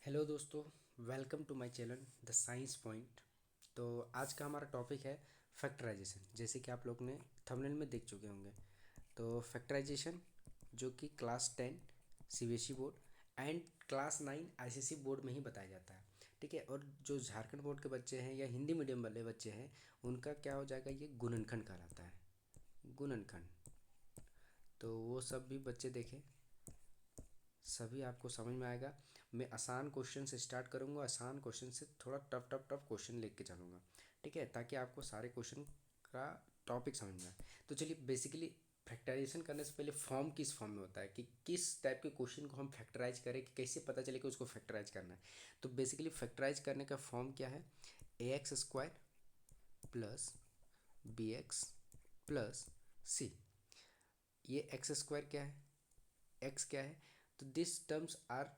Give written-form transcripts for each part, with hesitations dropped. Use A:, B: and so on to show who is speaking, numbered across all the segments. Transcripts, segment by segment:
A: Hello दोस्तों, welcome to my channel the science point. तो आज का हमारा टॉपिक है फैक्टराइजेशन। जैसे कि आप लोग ने थंबनेल में देख चुके होंगे, तो फैक्टराइजेशन जो कि class 10 CBSE board and class 9 ICSE board में ही बताया जाता है। ठीक है। और जो झारखंड बोर्ड के बच्चे हैं या हिंदी मीडियम वाले बच्चे हैं, उनका क्या हो जाएगा, ये गुणनखंड कहलाता है, गुणनखंड। तो वो सब भी बच्चे देखें, सभी आपको समझ में आएगा। मैं आसान क्वेश्चन से स्टार्ट करूंगा, आसान क्वेश्चन से थोड़ा टफ टफ टफ क्वेश्चन लेके चलूँगा। ठीक है, ताकि आपको सारे क्वेश्चन का टॉपिक समझ में आए। तो चलिए, बेसिकली फैक्टराइजेशन करने से पहले फॉर्म किस फॉर्म में होता है, कि किस टाइप के क्वेश्चन को हम फैक्टराइज करें, कि कैसे पता चले कि उसको फैक्टराइज करना है। तो बेसिकली फैक्टराइज करने का फॉर्म क्या है, A X square plus B X plus C. ये एक्स स्क्वायर क्या है, एक्स क्या है, तो this terms are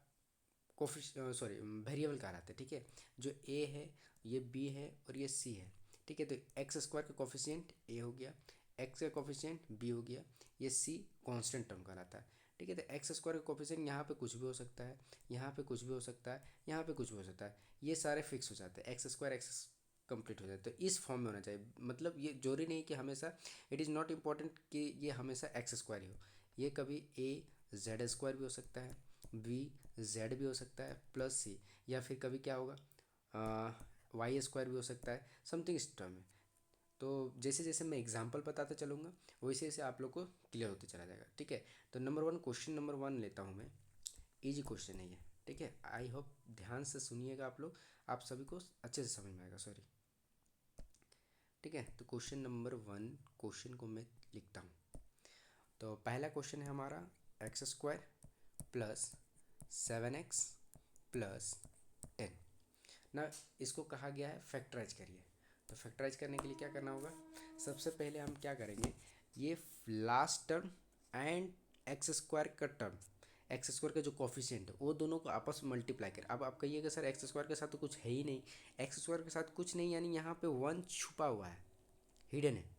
A: sorry variable कहलाते हैं। ठीक है, जो ए है, ये बी है और ये सी है। ठीक है, तो एक्स स्क्वायर का कोफिशिएंट ए हो गया, एक्स का कोफिशिएंट बी हो गया, ये सी कांस्टेंट टर्म कहलाता है। ठीक है, तो एक्स स्क्वायर का कोफिशिएंट यहाँ पे कुछ भी हो सकता है, यहाँ पे कुछ भी हो सकता है, यहाँ पे कुछ भी हो सकता है, ये सारे फिक्स हो जाते हैं, एक्स स्क्वायर एक्स कंप्लीट हो जाए। तो इस फॉर्म में होना चाहिए। मतलब ये जरूरी नहीं कि हमेशा, इट इज़ नॉट इम्पॉर्टेंट कि ये हमेशा एक्स स्क्वायर ही हो। ये कभी ए जेड स्क्वायर भी हो सकता है, बी जेड भी हो सकता है प्लस सी, या फिर कभी क्या होगा, वाई स्क्वायर भी हो सकता है, समथिंग इस टर्म में। तो जैसे जैसे मैं एग्जांपल बताता चलूँगा, वैसे वैसे आप लोग को क्लियर होते चला जाएगा। ठीक है, तो number one, question number one लेता हूँ मैं। इजी क्वेश्चन है ये। ठीक है, आई होप ध्यान से सुनिएगा आप लोग, आप सभी को अच्छे से समझ में आएगा। सॉरी। ठीक है, तो क्वेश्चन नंबर वन, क्वेश्चन को मैं लिखता हूँ। तो पहला क्वेश्चन है हमारा, x square plus 7x plus 10 ना, इसको कहा गया है फैक्टराइज करिए। तो फैक्टराइज करने के लिए क्या करना होगा, सबसे पहले हम क्या करेंगे, ये last term and x square का टर्म, एक्स स्क्वायर का जो कॉफिशिएंट है, वो दोनों को आपस में मल्टीप्लाई करें। अब आप कहिएगा सर एक्स स्क्वायर के साथ तो कुछ है ही नहीं, एक्स स्क्वायर के साथ कुछ नहीं, यानी यहाँ पे वन छुपा हुआ है, हिडन है।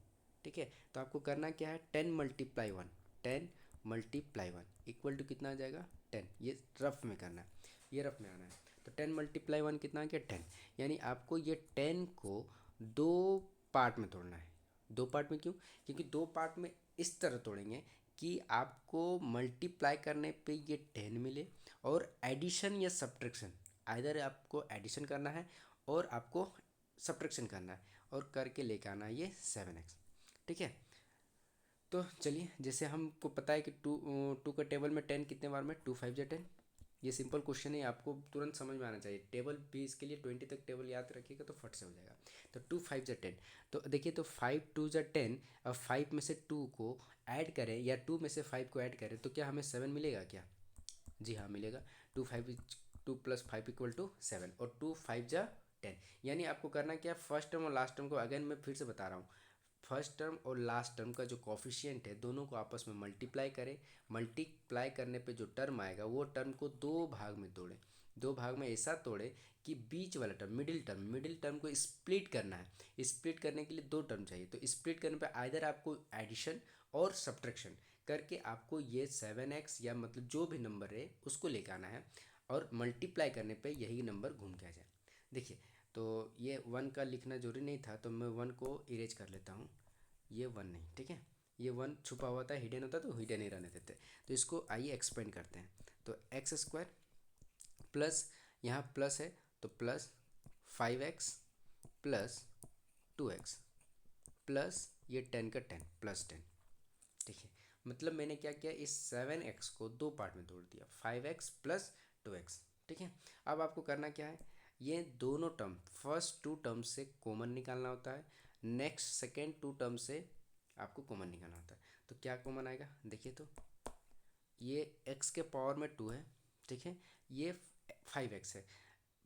A: ठीक है, तो आपको करना क्या है, 10 × 1, 10 × 1 इक्वल टू कितना आ जाएगा, 10। ये रफ में करना है, ये रफ में आना है। तो 10 × 1 कितना आ गया, 10। यानी आपको ये 10 को दो पार्ट में तोड़ना है। दो पार्ट में क्यों, क्योंकि दो पार्ट में इस तरह तोड़ेंगे कि आपको मल्टीप्लाई करने पे ये 10 मिले, और एडिशन या सब्ट्रैक्शन, आइदर आपको एडिशन करना है और आपको सब्ट्रैक्शन करना है, और करके लेके आना है ये 7x। ठीक है, तो चलिए, जैसे हमको पता है कि टू टू का टेबल में 10 कितने बार में, 2 5 10। ये सिंपल क्वेश्चन है, आपको तुरंत समझ में आना चाहिए। टेबल भी इसके लिए 20 तक टेबल याद रखिएगा तो फट से हो जाएगा। तो 2 5 10, तो देखिए, तो 5 2 10। अब 5 में से 2 को ऐड करें या 2 में से 5 को ऐड करें, तो क्या हमें 7 मिलेगा क्या, जी हाँ मिलेगा। 2 + 5 = 7, और 2 5 × 10। यानी आपको करना क्या, फर्स्ट टर्म और लास्ट टर्म को, अगेन मैं फिर से बता रहा हूँ, फर्स्ट टर्म और लास्ट टर्म का जो कॉफिशिएंट है, दोनों को आपस में मल्टीप्लाई करें। मल्टीप्लाई करने पे जो टर्म आएगा, वो टर्म को दो भाग में तोड़ें। दो भाग में ऐसा तोड़े कि बीच वाला टर्म, मिडिल टर्म को स्प्लिट करना है। स्प्लिट करने के लिए दो टर्म चाहिए, तो स्प्लिट करने पे आइदर आपको एडिशन और सब्ट्रैक्शन करके आपको ये 7x, या मतलब जो भी नंबर है उसको लेकर आना है, और मल्टीप्लाई करने पे यही नंबर घूम के आ जाए। देखिए, तो ये वन का लिखना जरूरी नहीं था, तो मैं वन को इरेज कर लेता हूँ। ये वन नहीं, ठीक है, ये वन छुपा हुआ था, हिडन होता तो हिडन ही रहने देते। तो इसको आइए एक्सपेंड करते हैं। तो एक्स स्क्वायर प्लस, यहाँ प्लस है तो plus 5x plus 2x plus ये 10 का 10 प्लस 10। देखिए, मतलब मैंने क्या किया, इस 7x को दो पार्ट में तोड़ दिया, 5x प्लस 2x। ठीक है, अब आपको करना क्या है, ये दोनों टर्म, फर्स्ट टू टर्म से कॉमन निकालना होता है, नेक्स्ट सेकेंड टू टर्म से आपको कॉमन निकालना होता है। तो क्या कॉमन आएगा, देखिए, तो ये x के पावर में 2 है। ठीक है, ये 5x है,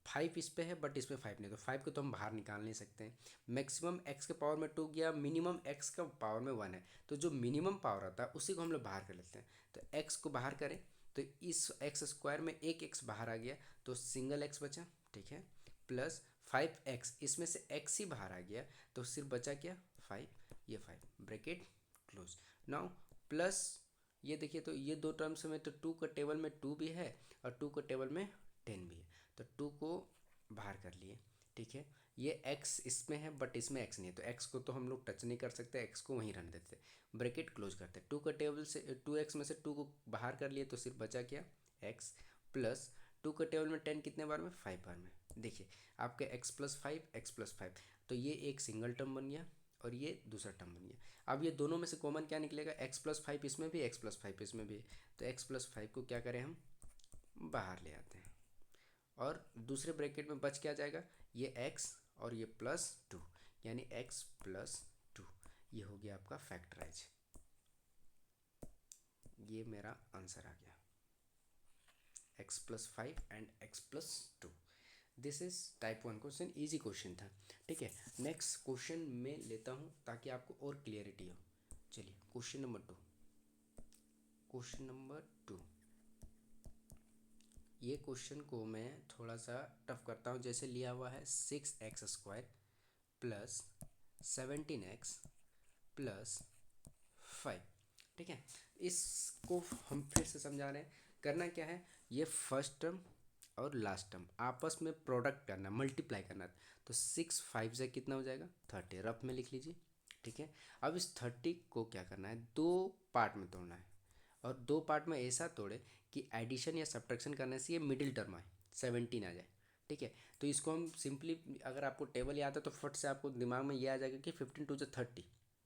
A: 5 इस पे है बट इस पे 5 नहीं, तो 5 को तो हम बाहर निकाल नहीं सकते हैं। मैक्सिमम x के पावर में 2 गया, मिनिमम x का पावर में 1 है, तो जो मिनिमम पावर आता है उसी को हम लोग बाहर कर लेते हैं। तो x को बाहर करें, तो इस एक्स स्क्वायर में एक x बाहर आ गया, तो सिंगल x बचा। ठीक है, प्लस 5x, इसमें से x ही बाहर आ गया, तो सिर्फ बचा क्या, 5, ये 5, ब्रैकेट क्लोज। नाउ प्लस, ये देखिए, तो ये दो टर्म्स में, तो 2 का टेबल में 2 भी है और 2 का टेबल में 10 भी है, तो 2 को बाहर कर लिए, ठीक है। ये x इसमें है बट इसमें x नहीं है, तो x को तो हम लोग टच नहीं कर सकते, x को वहीं रहने देते, ब्रैकेट क्लोज करते। 2 का टेबल से 2x में से 2 को बाहर कर लिए तो सिर्फ बचा क्या, x प्लस 2 का टेबल में 10 कितने बार में, 5 बार में। देखिए आपके x+5 तो ये एक सिंगल टर्म बन गया और ये दूसरा टर्म बन गया। अब ये दोनों में से कॉमन क्या निकलेगा, x+5 इसमें भी, x+5 इसमें भी, तो x+5 को क्या करें हम बाहर ले आते हैं और दूसरे ब्रैकेट में बच क्या जाएगा, ये x और ये +2 यानी x+2। ये हो गया आपका फैक्टराइज। ये मेरा आंसर आ गया, x+5 and x+2। This is type 1 question, easy question था, ठीक है। नेक्स्ट क्वेश्चन में लेता हूँ ताकि आपको और क्लियरिटी हो। चलिए क्वेश्चन नंबर 2। क्वेश्चन नंबर 2, ये क्वेश्चन को मैं थोड़ा सा टफ करता हूँ। जैसे लिया हुआ है 6x² प्लस 17x प्लस 5, ठीक है। इसको हम फिर से समझा रहे हैं। करना क्या है, ये फर्स्ट टर्म और लास्ट टर्म आपस में प्रोडक्ट करना, मल्टीप्लाई करना। तो 6 5 से कितना हो जाएगा, 30, रफ में लिख लीजिए, ठीक है। अब इस 30 को क्या करना है, दो पार्ट में तोड़ना है और दो पार्ट में ऐसा तोड़े कि एडिशन या सब्ट्रैक्शन करने से ये मिडिल टर्म आए, 17 आ जाए, ठीक है। तो इसको हम सिंपली, अगर आपको टेबल याद है तो फट से आपको दिमाग में ये आ जाएगा कि 15×2 = 30,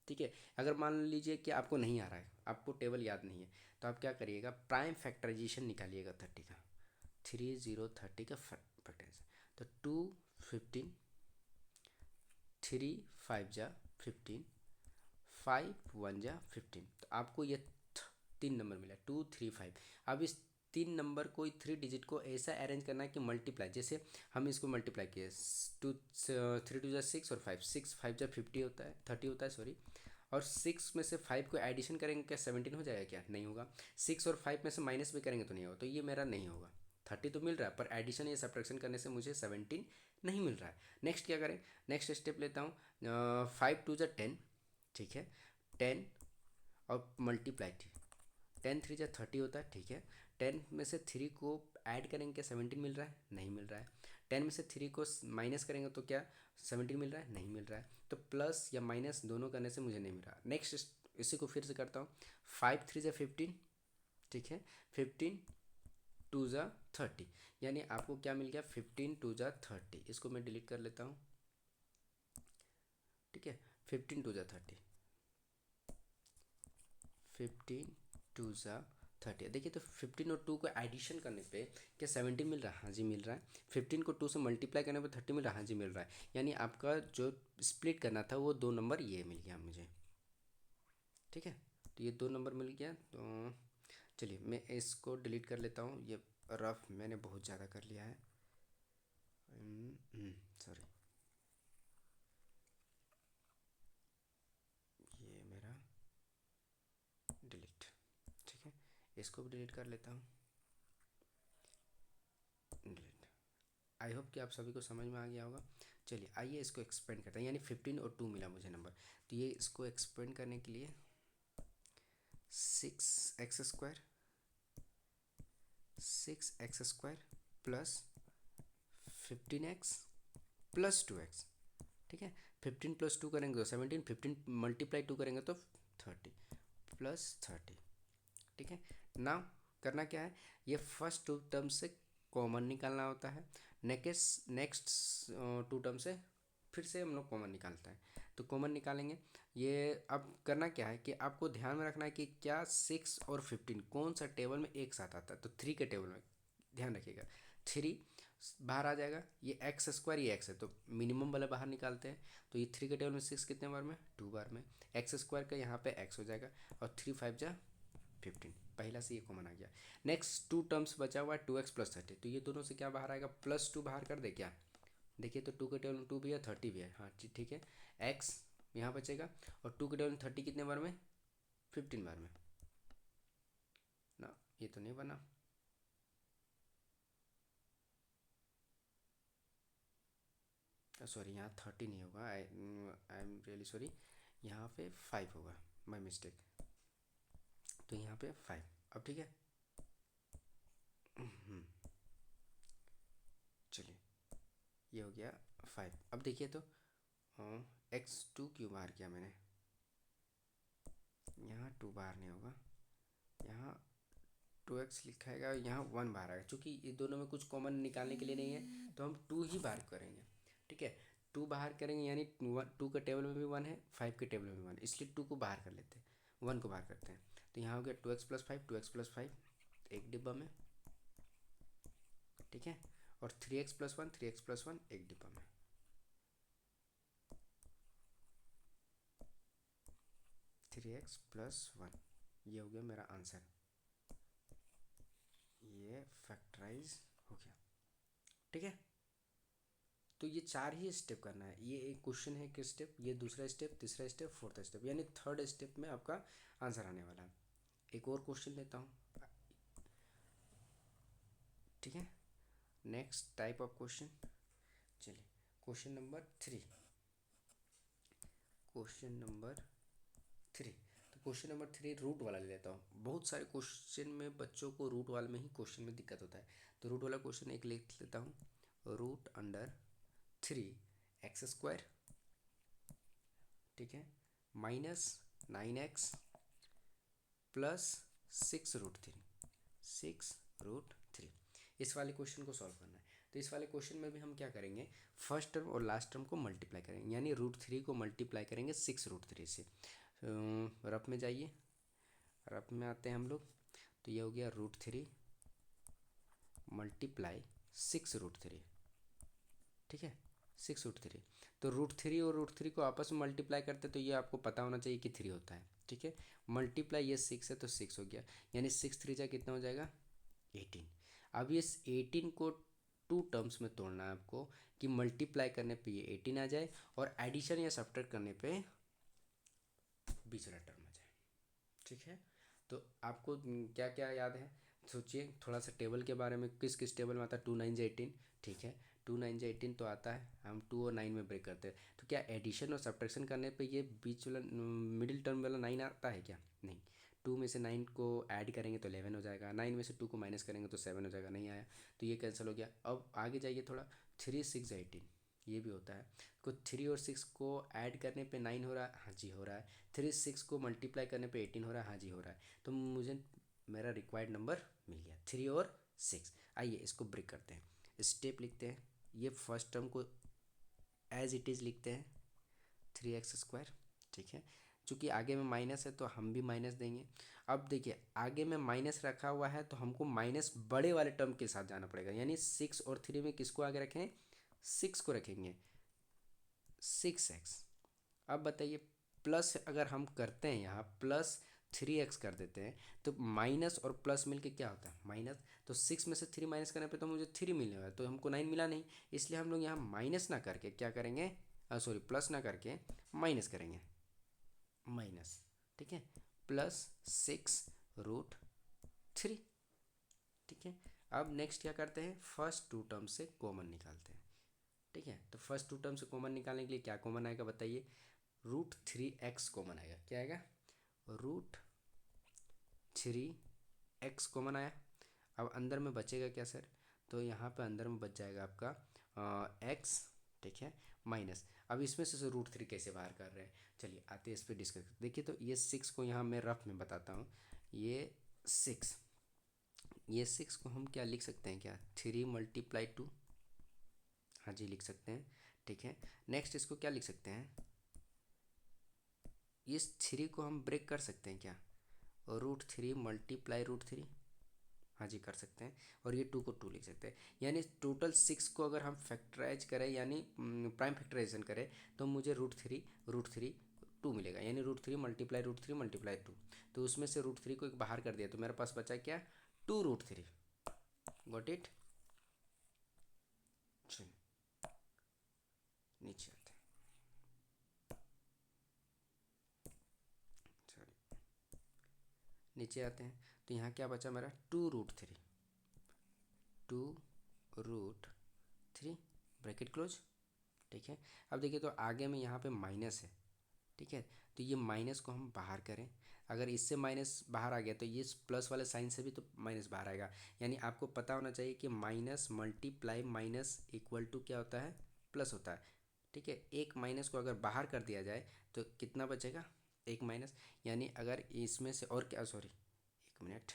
A: ठीक है। अगर मान लीजिए कि आपको नहीं आ रहा है, आपको टेबल याद नहीं है, तो आप क्या करिएगा, प्राइम फैक्टराइजेशन निकालिएगा 30 का, 30 का फैक्टराइजेशन। तो 2 15, 3 5 जा 15, 5 1 जा 15, तो आपको ये 3 नंबर मिला, 2 3 5। अब इस 3 नंबर को, 3 डिजिट को ऐसा अरेंज करना है कि मल्टीप्लाई, जैसे हम इसको मल्टीप्लाई किए, 3 2 जा 6 और 5, 6 5 जा 50 होता है, 30 होता है सॉरी। और 6 में से 5 को एडिशन करेंगे क्या 17 हो जाएगा, क्या नहीं होगा। 6 और 5 में से माइनस भी करेंगे तो नहीं होगा, तो ये मेरा नहीं होगा। 30 तो मिल रहा है पर एडिशन या सब्ट्रैक्शन करने से मुझे 17 नहीं मिल रहा है। नेक्स्ट क्या करें, नेक्स्ट स्टेप लेता हूँ, 5 2 जा 10, ठीक है, 10 और मल्टीप्लाई, 10 3 जा 30 होता है, ठीक है। 10 में से 3 को ऐड करेंगे क्या 17 मिल रहा है, नहीं मिल रहा है। 10 में से 3 को माइनस करेंगे तो क्या 17 मिल रहा है, नहीं मिल रहा है। तो प्लस या माइनस दोनों करने से मुझे नहीं मिल रहा। नेक्स्ट इसी को फिर से करता हूँ, 5 3 जा 15, ठीक है, 15 2 जा 30, यानी आपको क्या मिल गया, 15 2 जा 30। इसको मैं डिलीट कर लेता हूँ, ठीक है। 15 2 जा 30, 15 2 जा 30। देखिए तो 15 और 2 को एडिशन करने पे क्या 17 मिल रहा है, हाँ जी मिल रहा है। 15 को 2 से मल्टीप्लाई करने पे 30 मिल रहा है, हाँ जी मिल रहा है। यानी आपका जो स्प्लिट करना था वो 2 नंबर ये मिल गया मुझे, ठीक है। तो ये 2 नंबर मिल गया। तो चलिए मैं इसको डिलीट कर लेता हूँ, ये रफ मैंने बहुत ज़्यादा कर लिया है, सॉरी। ये मेरा डिलीट, ठीक है। इसको भी डिलीट कर लेता हूँ, डिलीट। आई होप कि आप सभी को समझ में आ गया होगा। चलिए आइए इसको एक्सपेंड करते हैं, यानी 15 और 2 मिला मुझे नंबर। तो ये इसको एक्सपेंड करने के लिए 6x² plus 15x plus 2x, ठीक है। 15 प्लस 2 करेंगे तो 17, 15 मल्टीप्लाई 2 करेंगे तो 30 प्लस 30, ठीक है। नाउ करना क्या है, ये फर्स्ट 2 टर्म से कॉमन निकालना होता है। नेक्स्ट 2 टर्म से फिर से हम लोग कॉमन निकालते हैं, तो कॉमन निकालेंगे। ये अब करना क्या है कि आपको ध्यान में रखना है कि क्या 6 और 15 कौन सा टेबल में एक साथ आता है। तो 3 के टेबल में ध्यान रखिएगा, 3 बाहर आ जाएगा, ये x², ये x है तो मिनिमम वाला बाहर निकालते हैं। तो ये 3 के टेबल में 6 कितने बार में, 2 बार में, x² का यहाँ पे x हो जाएगा और 3 5 जा 15, पहला से ये कॉमन आ गया। नेक्स्ट 2 टर्म्स बचा हुआ है 2x प्लस 30, तो ये दोनों से क्या बाहर आएगा, +2 बाहर कर दे क्या, देखिए तो 2 के टेबल में 2 भी है, 30 भी है, हाँ ठीक है। x यहाँ बचेगा और 2 के टेबल में 30 कितने बार में, 15 बार में ना, ये तो नहीं बना। सॉरी यहाँ 30 नहीं होगा, आई एम रियली सॉरी, यहाँ पे 5 होगा, माई मिस्टेक। तो यहाँ पे 5, अब ठीक है। ये हो गया 5। अब देखिए तो x2 बाहर किया मैंने, यहाँ 2 बाहर नहीं होगा, यहाँ 2x लिखाएगा, यहाँ 1 बाहर आएगा। चूँकि ये दोनों में कुछ कॉमन निकालने के लिए नहीं है तो हम 2 ही बाहर करेंगे। ठीक है, 2 बाहर करेंगे यानी 2 के टेबल में भी 1 है, 5 के टेबल में भी 1, इसलिए 2 को बाहर कर लेते हैं, 1 को बाहर करते हैं। तो यहाँ हो गया 2x+5, 2x+5 एक डिब्बा में। ठीक है, और 3x+1, 3x+1 एक डिब्बा में। 3x+1 ये हो गया मेरा आंसर, ये फैक्टराइज हो गया। ठीक है, तो ये 4 ही स्टेप करना है। ये एक क्वेश्चन है कि स्टेप, ये दूसरा स्टेप, तीसरा स्टेप, फोर्थ स्टेप, यानी थर्ड स्टेप में आपका आंसर आने वाला है। एक और क्वेश्चन लेता हूँ। ठीक है, नेक्स्ट टाइप ऑफ क्वेश्चन, चलिए क्वेश्चन नंबर 3। क्वेश्चन नंबर 3, तो क्वेश्चन नंबर 3 रूट वाला ले लेता हूँ। बहुत सारे क्वेश्चन में बच्चों को रूट वाले में ही क्वेश्चन में दिक्कत होता है, तो रूट वाला क्वेश्चन एक लिख लेता हूँ। रूट अंडर 3x², ठीक है, -9x +6√3, 6√3। इस वाले क्वेश्चन को सॉल्व करना है। तो इस वाले क्वेश्चन में भी हम क्या करेंगे, फर्स्ट टर्म और लास्ट टर्म को मल्टीप्लाई करेंगे, यानी √3 को मल्टीप्लाई करेंगे 6√3 से। रफ में जाइए, रफ में आते हैं हम लोग, तो ये हो गया √3 मल्टीप्लाई 6√3। ठीक है, 6√3, तो √3 और √3 को आपस में मल्टीप्लाई करते तो ये आपको पता होना चाहिए कि 3 होता है। ठीक है, मल्टीप्लाई ये 6 है तो 6 हो गया, यानी 6 3 कितना हो जाएगा 18। अब इस 18 को 2 टर्म्स में तोड़ना है आपको, कि मल्टीप्लाई करने पे ये 18 आ जाए और एडिशन या सब्ट्रैक्ट करने पे बीच वाला टर्म आ जाए। ठीक है, तो आपको क्या क्या याद है, सोचिए थोड़ा सा टेबल के बारे में, किस किस टेबल में आता है 2 9 18। ठीक है, 2 9 18 तो आता है, हम 2 और 9 में ब्रेक करते हैं, तो क्या एडिशन और सब्ट्रैक्शन करने पे ये बीच वाला मिडिल टर्म वाला 9 आता है क्या, नहीं। 2 में से 9 को ऐड करेंगे तो 11 हो जाएगा, 9 में से 2 को माइनस करेंगे तो 7 हो जाएगा, नहीं आया, तो ये कैंसिल हो गया। अब आगे जाइए थोड़ा, 3 6 18 ये भी होता है, को 3 और 6 को ऐड करने पे 9 हो रहा है, हाँ जी हो रहा है। 3 6 को मल्टीप्लाई करने पे 18 हो रहा है, हाँ जी हो रहा है। तो मुझे मेरा रिक्वायर्ड नंबर मिल गया 3 और 6। आइए इसको ब्रेक करते हैं, स्टेप लिखते हैं। ये फर्स्ट टर्म को एज इट इज़ लिखते हैं 3x²। ठीक है, चूँकि आगे में माइनस है तो हम भी माइनस देंगे। अब देखिए आगे में माइनस रखा हुआ है तो हमको माइनस बड़े वाले टर्म के साथ जाना पड़ेगा, यानी 6 और 3 में किसको आगे रखें, 6 को रखेंगे, 6x। अब बताइए प्लस अगर हम करते हैं यहाँ +3x कर देते हैं तो माइनस और प्लस मिलके क्या होता है माइनस, तो 6 में से 3 माइनस करने पे तो मुझे 3 मिलने वाला है, तो हमको 9 मिला नहीं, इसलिए हम लोग यहाँ माइनस ना करके क्या करेंगे, सॉरी प्लस ना करके माइनस करेंगे, माइनस। ठीक है, +6√3। ठीक है, अब नेक्स्ट क्या करते हैं, फर्स्ट 2 टर्म से कॉमन निकालते हैं। ठीक है, तो फर्स्ट 2 टर्म से कॉमन निकालने के लिए क्या कॉमन आएगा बताइए, √3x कॉमन आएगा, क्या आएगा, √3x कॉमन आया। अब अंदर में बचेगा क्या सर, तो यहाँ पे अंदर में बच जाएगा आपका x। ठीक है, माइनस, अब इसमें से √3 कैसे बाहर कर रहे हैं, चलिए आते हैं इस पर डिस्कस। देखिए तो ये 6 को यहाँ मैं रफ में बताता हूँ, ये 6, ये 6 को हम क्या लिख सकते हैं, क्या 3 × 2, हाँ जी लिख सकते हैं। ठीक है, नेक्स्ट इसको क्या लिख सकते हैं, इस 3 को हम ब्रेक कर सकते हैं क्या, √3 × √3, हाँ जी कर सकते हैं, और ये 2 को 2 लिख सकते हैं। यानी टोटल 6 को अगर हम फैक्टराइज करें यानी प्राइम फैक्टराइजेशन करें तो मुझे √3 2 मिलेगा, यानी √3 × 2, तो उसमें से √3 को एक बाहर कर दिया तो मेरे पास बचा क्या, 2√3। गॉट इट, चलिए नीचे आते हैं, सॉरी नीचे आते हैं, तो यहाँ क्या बचा मेरा 2√3, 2√3 ब्रैकेट क्लोज। ठीक है, अब देखिए तो आगे में यहाँ पे माइनस है। ठीक है। तो ये माइनस को हम बाहर करें, अगर इससे माइनस बाहर आ गया तो ये प्लस वाले साइन से भी तो माइनस बाहर आएगा। यानी आपको पता होना चाहिए कि minus multiply minus equal to क्या होता है, प्लस होता है। ठीक है, एक माइनस को अगर बाहर कर दिया जाए तो कितना बचेगा, एक माइनस। यानी अगर इसमें से और क्या, सॉरी एक मिनट,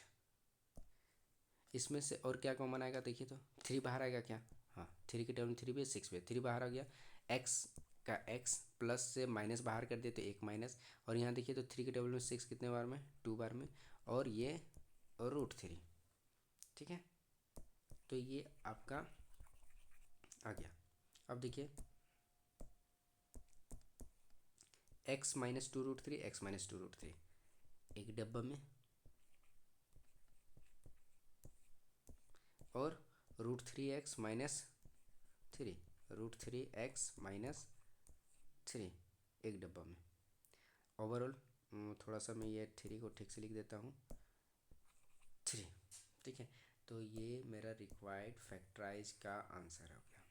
A: इसमें से और क्या कॉमन आएगा, देखिए तो थ्री बाहर आएगा क्या, हाँ थ्री के टेबल में थ्री भी, सिक्स भी थ्री बाहर आ गया। एक्स का एक्स प्लस से माइनस बाहर कर दिए तो एक माइनस, और यहाँ देखिए तो थ्री के टेबल में सिक्स कितने बार में, टू बार में, और ये रूट थ्री। ठीक है, तो ये आपका आ गया। अब देखिए X minus two root three, X minus two root three एक डब्बा में, और root three X minus three, root three X minus three एक डब्बा में। ओवरऑल थोड़ा सा मैं ये थ्री को ठीक से लिख देता हूँ, थ्री। ठीक है, तो ये मेरा रिक्वायर्ड फैक्टराइज का आंसर हो गया।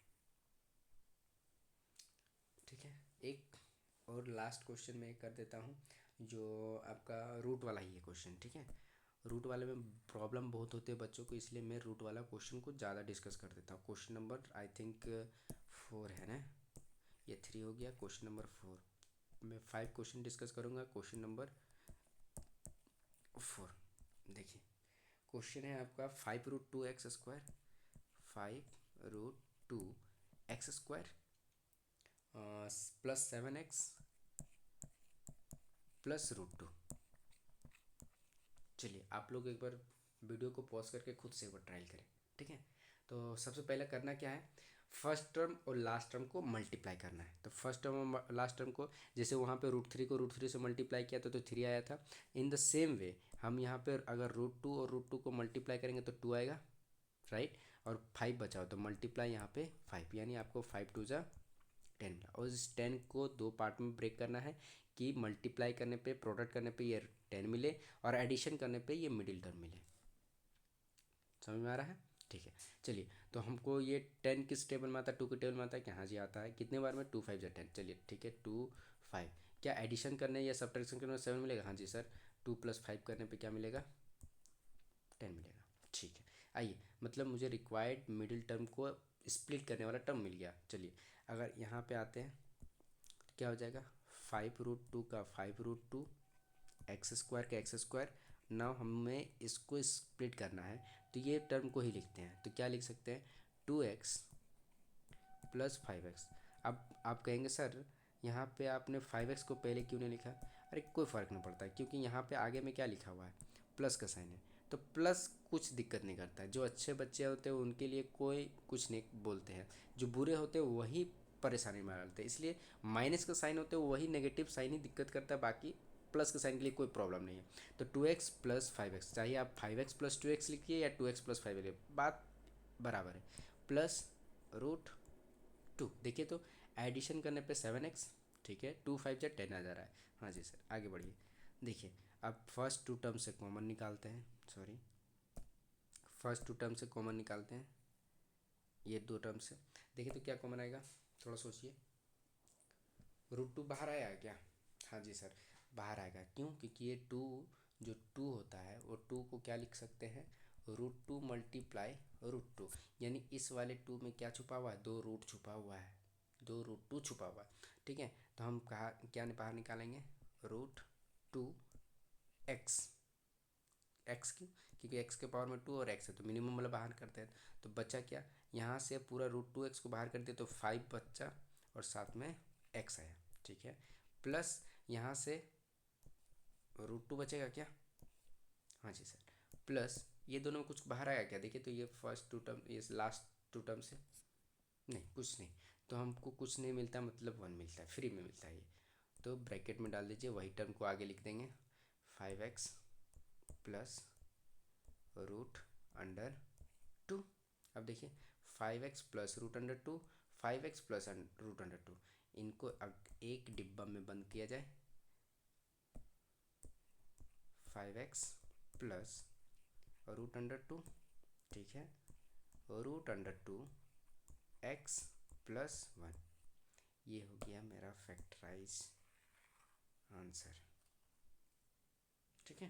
A: ठीक है, एक और लास्ट क्वेश्चन मैं कर देता हूँ, जो आपका रूट वाला ही है क्वेश्चन। ठीक है, रूट वाले में प्रॉब्लम बहुत होते हैं बच्चों को, इसलिए मैं रूट वाला क्वेश्चन को ज़्यादा डिस्कस कर देता हूँ। क्वेश्चन नंबर आई थिंक 4 है ना, ये 3 हो गया, क्वेश्चन नंबर 4। मैं 5 क्वेश्चन डिस्कस करूँगा, क्वेश्चन नंबर 4 देखिए। क्वेश्चन है आपका 5√2x², 5√2x² plus 7x plus root 2। चलिए आप लोग एक बार वीडियो को पॉज करके खुद से एक बार ट्रायल करें। ठीक है, तो सबसे पहले करना क्या है, फर्स्ट टर्म और लास्ट टर्म को मल्टीप्लाई करना है। तो फर्स्ट टर्म और लास्ट टर्म को, जैसे वहाँ पे रूट थ्री को रूट थ्री से मल्टीप्लाई किया था तो थ्री आया था, इन द सेम वे हम यहाँ पे अगर रूट टू और रूट टू को मल्टीप्लाई करेंगे तो टू आएगा, राइट। और फाइव बचा हो तो मल्टीप्लाई यहाँ पे फाइव, यानी आपको 5×2 = 10 मिला। और इस 10 को दो पार्ट में ब्रेक करना है कि मल्टीप्लाई करने पे, प्रोडक्ट करने पे ये 10 मिले, और एडिशन करने पे ये मिडिल टर्म मिले। समझ में आ रहा है, ठीक है। चलिए, तो हमको ये 10 किस टेबल में आता है, टू के टेबल में आता है, यहाँ जी आता है, कितने बार में, 2×5 = 10। चलिए ठीक है, 2×5, क्या एडिशन करने या सब्ट्रैक्शन करने में 7 मिलेगा, हाँ जी सर। 2+5 करने पे क्या मिलेगा, 10 मिलेगा। ठीक है, आइए, मतलब मुझे रिक्वायर्ड मिडिल टर्म को स्प्लिट करने वाला टर्म मिल गया। चलिए अगर यहाँ पे आते हैं तो क्या हो जाएगा, 5√2 का 5√2, x² का x²। नाउ हमें इसको स्प्लिट करना है, तो ये टर्म को ही लिखते हैं, तो क्या लिख सकते हैं, 2x प्लस 5x। अब आप कहेंगे सर यहाँ पे आपने 5x को पहले क्यों नहीं लिखा, अरे कोई फ़र्क नहीं पड़ता, क्योंकि यहाँ पे आगे में क्या लिखा हुआ है, प्लस का साइन है, तो प्लस कुछ दिक्कत नहीं करता है। जो अच्छे बच्चे होते हैं उनके लिए कोई कुछ नहीं बोलते हैं, जो बुरे होते हैं वही परेशानी में डालते हैं। इसलिए माइनस का साइन होते हैं वही नेगेटिव साइन ही दिक्कत करता है, बाकी प्लस के साइन के लिए कोई प्रॉब्लम नहीं है। तो 2x प्लस 5x, चाहे आप 5x प्लस 2x लिखिए या 2x प्लस 5 लिखिए, बात बराबर है। प्लस रूट 2, देखिए तो एडिशन करने पे 7x, ठीक है, 2×5 = 10 आ जा रहा है। हाँ जी सर, आगे बढ़िए। देखिए अब फर्स्ट टू टर्म से कॉमन निकालते हैं, सॉरी फर्स्ट टू टर्म से कॉमन निकालते हैं, ये दो टर्म से। देखिए तो क्या कॉमन आएगा, थोड़ा सोचिए। रूट 2 बाहर आया है क्या, हाँ जी सर बाहर आएगा, क्यों, क्योंकि ये टू, जो टू होता है वो टू को क्या लिख सकते हैं, √2 मल्टीप्लाई √2। यानी इस वाले टू में क्या छुपा हुआ है, दो रूट छुपा हुआ है, दो √2 छुपा हुआ है। ठीक है, तो हम कहा क्या बाहर निकालेंगे, √2 एक्स, एक्स क्यों, क्योंकि एक्स के पावर में टू और एक्स है तो मिनिमम वाला बाहर करते हैं। तो बचा क्या, यहाँ से पूरा √2x को बाहर कर दिया तो 5 बचा, और साथ में एक्स आया। ठीक है, प्लस यहाँ से √2 बचेगा क्या, हाँ जी सर, प्लस ये दोनों में कुछ बाहर आया क्या, देखिए तो ये फर्स्ट टू टर्म, ये लास्ट टू टर्म से नहीं, कुछ नहीं, तो हमको कुछ नहीं मिलता, मतलब 1 मिलता है, फ्री में मिलता है ये। तो ब्रैकेट में डाल दीजिए, वही टर्म को आगे लिख देंगे, 5x प्लस √2। अब देखिए 5x प्लस √2, 5x प्लस √2, इनको अब एक डिब्बा में बंद किया जाए, 5x प्लस √2, ठीक है, √2 x प्लस 1, ये हो गया मेरा फैक्टराइज आंसर। ठीक है,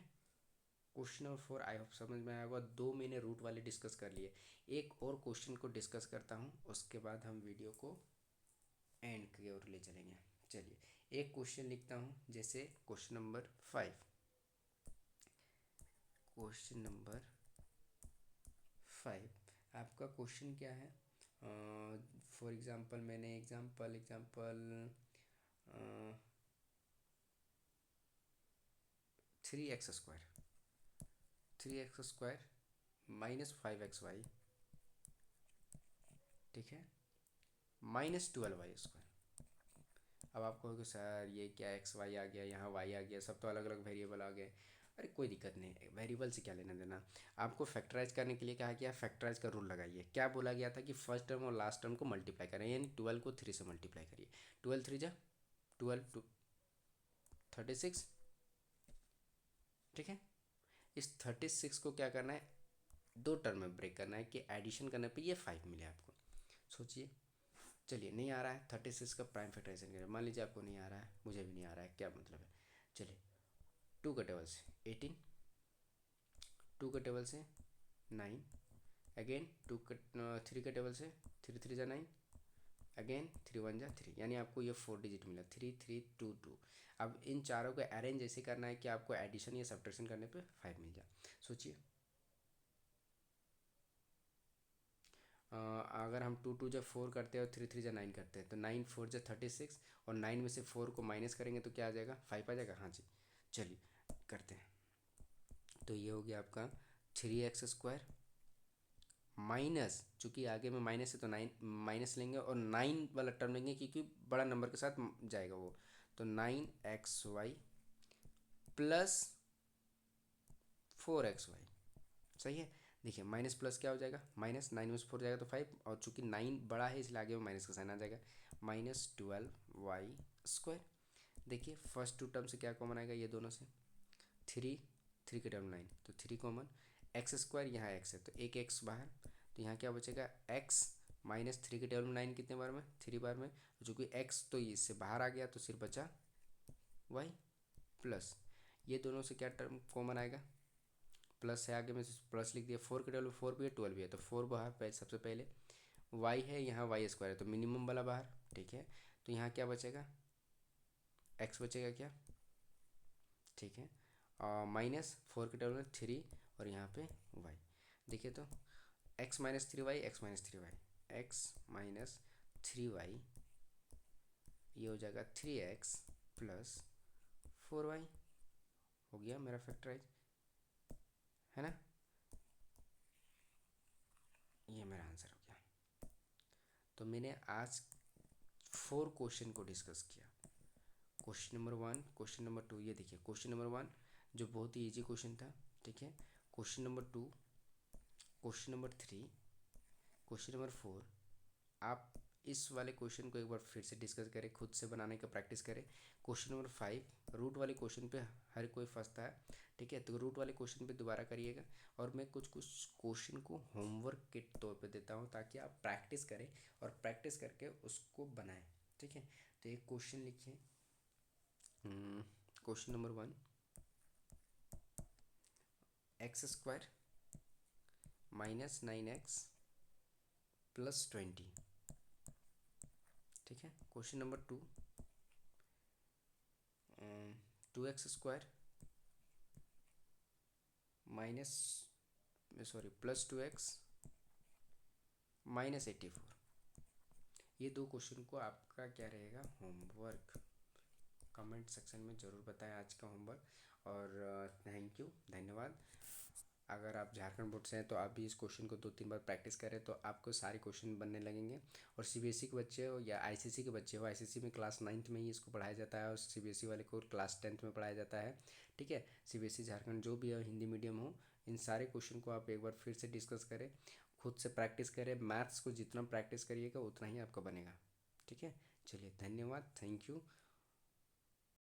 A: क्वेश्चन नंबर 4 आई होप समझ में आया होगा। दो मैंने रूट वाले डिस्कस कर लिए, एक और क्वेश्चन को डिस्कस करता हूँ, उसके बाद हम वीडियो को एंड की ओर ले चलेंगे। चलिए, एक क्वेश्चन लिखता हूँ, जैसे क्वेश्चन नंबर 5। क्वेश्चन नंबर 5 आपका क्वेश्चन क्या है? फॉर एग्जांपल मैंने एग्जांपल 3x स्क्वायर -5xy, ठीक है, -12y²। अब आप कहोगे सर ये क्या एक्स वाई आ गया, यहाँ वाई आ गया, सब तो अलग अलग वेरिएबल आ गए। अरे कोई दिक्कत नहीं, वेरिएबल से क्या लेना देना। आपको फैक्टराइज करने के लिए कहा गया, फैक्टराइज का रूल लगाइए। क्या बोला गया था कि फर्स्ट टर्म और लास्ट टर्म को मल्टीप्लाई करें, यानी 12 को 3 से मल्टीप्लाई करिए। 12 3 जा 12 टू 36, ठीक है। इस 36 को क्या करना है, दो टर्म में ब्रेक करना है कि एडिशन करने पे ये 5 मिले आपको। सोचिए, चलिए नहीं आ रहा है 36 का प्राइम फैक्टराइजेशन करें, मान लीजिए आपको नहीं आ रहा है, मुझे भी नहीं आ रहा है, क्या मतलब है। चलिए, 2 का टेबल से 18, 2 का टेबल से 9, अगेन 3 का टेबल से 3 3 जा 9, अगेन 3 1 जा 3, यानी आपको ये 4 डिजिट मिला, 3 3 2 2। अब इन चारों को अरेंज ऐसे करना है कि आपको एडिशन या सब्ट्रैक्शन करने पे 5 मिल जाए। सोचिए, अगर हम 2 2 जब 4 करते हैं और 3 3 जा 9 करते हैं, तो 9 4 जा 36, और 9 में से 4 को माइनस करेंगे तो क्या आ जाएगा, 5 आ जाएगा। हाँ जी, चलिए करते हैं। तो ये हो गया आपका 3x² माइनस, चूँकि आगे में माइनस है तो 9 माइनस लेंगे, और 9 वाला टर्म लेंगे क्योंकि बड़ा नंबर के साथ जाएगा वो। तो 9xy प्लस 4xy, सही है। देखिए माइनस प्लस क्या हो जाएगा, माइनस 9 में से 4 जाएगा तो 5, और चूँकि 9 बड़ा है इसलिए आगे में माइनस का साइन आ जाएगा, -12y²। देखिए फर्स्ट टू टर्म से क्या कॉमन आएगा, ये दोनों से 3, 3 के टर्म 9, तो 3 कॉमन, x², यहाँ x है तो एक x बाहर, तो यहाँ क्या बचेगा, x -3 के टेबल में 9 कितने बार में, 3 बार में, चूँकि x तो इससे बाहर आ गया तो सिर्फ बचा y प्लस, ये दोनों से क्या टर्म कॉमन आएगा, प्लस है आगे में प्लस लिख दिया, 4 के टेबल में 4 भी है 12 भी है, तो 4 बाहर सबसे पहले, y है यहाँ y² है तो मिनिमम वाला बाहर, ठीक है। तो यहाँ क्या बचेगा, x बचेगा क्या, ठीक है, -4 के टेबल में 3, और यहाँ पे y। देखिए तो x -3y, x-3y, ये हो जाएगा 3x प्लस 4y, हो गया मेरा फैक्टराइज, है ना। ये मेरा आंसर हो गया। तो मैंने आज 4 क्वेश्चन को डिस्कस किया। क्वेश्चन नंबर 1, क्वेश्चन नंबर 2, ये देखिए क्वेश्चन नंबर 1 जो बहुत ही इजी क्वेश्चन था, ठीक है। Question number 2, question number 3, question number 4। आप इस वाले क्वेश्चन को एक बार फिर से डिस्कस करें, खुद से बनाने का प्रैक्टिस करें। क्वेश्चन नंबर 5 रूट वाले क्वेश्चन पे हर कोई फंसता है, ठीक है, तो रूट वाले क्वेश्चन पे दोबारा करिएगा, और मैं कुछ कुछ क्वेश्चन को होमवर्क के तौर पे देता हूँ ताकि आप प्रैक्टिस करें और प्रैक्टिस करके उसको बनाएं, ठीक है। तो एक क्वेश्चन लिखिए, question number 1, x² -9x plus 20, ठीक है। Question number 2, 2x² minus +2x -84। ये दो क्वेश्चन को आपका क्या रहेगा, होमवर्क। कमेंट सेक्शन में ज़रूर बताएं आज का होमवर्क, और थैंक यू, धन्यवाद। अगर आप झारखंड बोर्ड से हैं तो आप भी इस क्वेश्चन को 2 3 बार प्रैक्टिस करें तो आपको सारे क्वेश्चन बनने लगेंगे। और सीबीएसई के बच्चे हो या आईसीएसई के बच्चे हो, आईसीएसई में क्लास 9th में ही इसको पढ़ाया जाता है, और सीबीएसई वाले को क्लास 10th में पढ़ाया जाता है, ठीक है। सीबीएसई झारखंड जो भी है, हिंदी मीडियम हो, इन सारे क्वेश्चन को आप एक बार फिर से डिस्कस करें, खुद से प्रैक्टिस करें। मैथ्स को जितना प्रैक्टिस करिएगा उतना ही आपका बनेगा, ठीक है। चलिए धन्यवाद, थैंक यू।